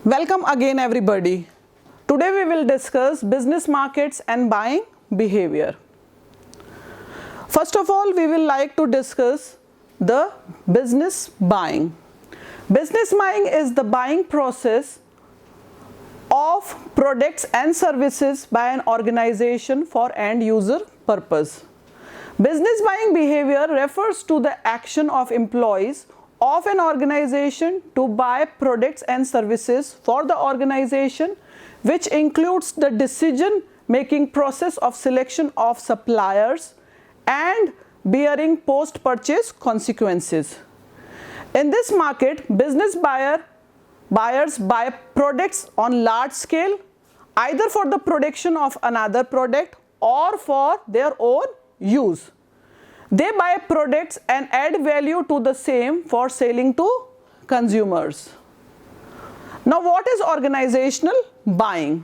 Welcome again everybody. Today we will discuss business markets and buying behavior. First of all, we will like to discuss the business buying. Business buying is the buying process of products and services by an organization for end user purpose. Business buying behavior refers to the action of employees of an organization to buy products and services for the organization, which includes the decision making process of selection of suppliers and bearing post purchase consequences. In this market, business buyers buy products on large scale, either for the production of another product or for their own use. They buy products and add value to the same for selling to consumers. Now, what is organizational buying?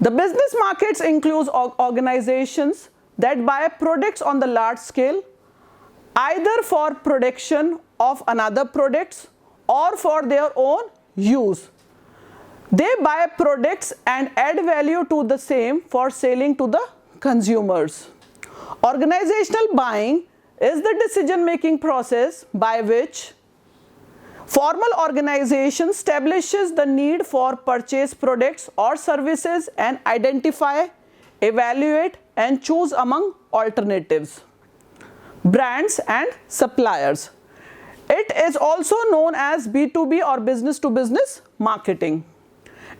The business markets includes organizations that buy products on the large scale, either for production of another products or for their own use. They buy products and add value to the same for selling to the consumers. Organizational buying is the decision-making process by which formal organization establishes the need for purchase products or services and identify, evaluate and choose among alternatives, brands and suppliers. It is also known as B2B or business to business marketing.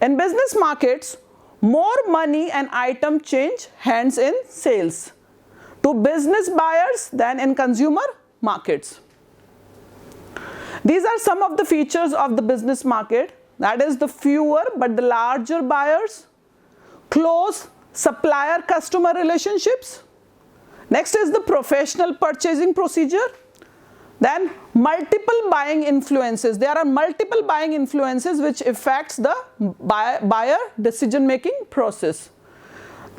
In business markets, more money and item change hands in sales to business buyers than in consumer markets. These are some of the features of the business market, that is the fewer but the larger buyers, close supplier-customer relationships. Next is the professional purchasing procedure. Then multiple buying influences. There are multiple buying influences which affects the buyer decision-making process.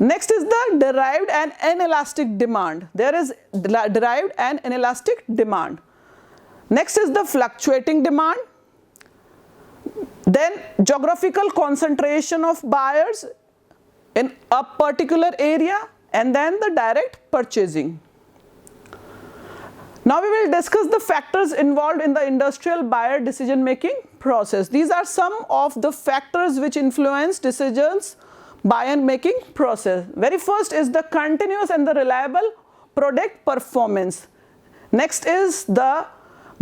Next is the derived and inelastic demand. There is derived and inelastic demand. Next is the fluctuating demand. Then geographical concentration of buyers in a particular area, and then the direct purchasing. Now we will discuss the factors involved in the industrial buyer decision making process. These are some of the factors which influence decisions buyer making process. Very first is the continuous and the reliable product performance. Next is the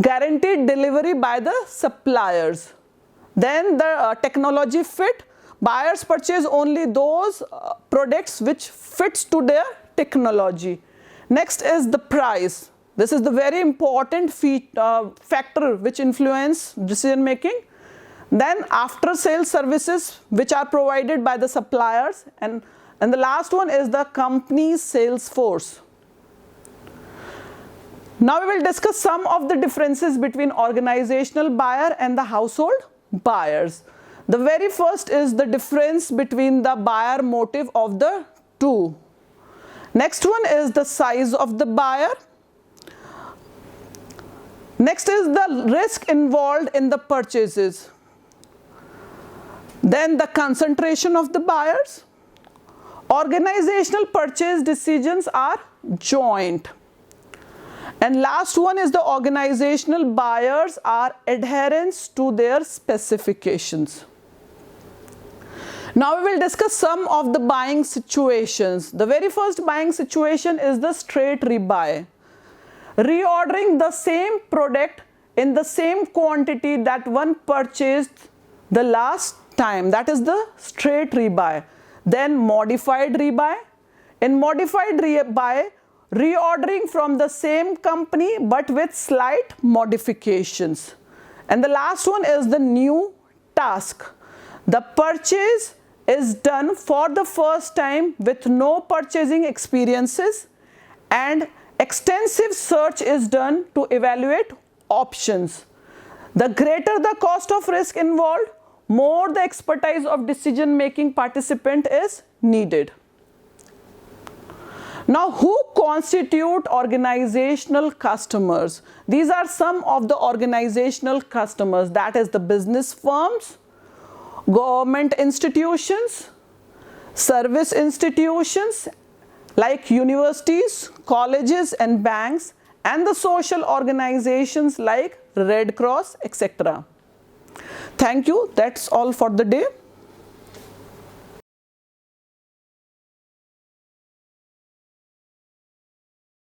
guaranteed delivery by the suppliers. Then the technology fit. Buyers purchase only those products which fits to their technology. Next is the price. This is the very important factor which influence decision making. Then after sales services which are provided by the suppliers, and the last one is the company's sales force. Now we will discuss some of the differences between organizational buyer and the household buyers. The very first is the difference between the buyer motive of the two. Next one is the size of the buyer. Next is the risk involved in the purchases. Then the concentration of the buyers. Organizational purchase decisions are joint. And last one is the organizational buyers are adherence to their specifications. Now we will discuss some of the buying situations. The very first buying situation is the straight rebuy. Reordering the same product in the same quantity that one purchased the last time, that is the straight rebuy. Then modified rebuy. In modified rebuy, reordering from the same company but with slight modifications. And the last one is the new task. The purchase is done for the first time with no purchasing experiences, and extensive search is done to evaluate options. The greater the cost of risk involved, more the expertise of decision making participant is needed. Now, who constitute organizational customers? These are some of the organizational customers, that is the business firms government institutions, service institutions like universities, colleges and banks, and the social organizations like Red Cross, etc. Thank you. That's all for the day.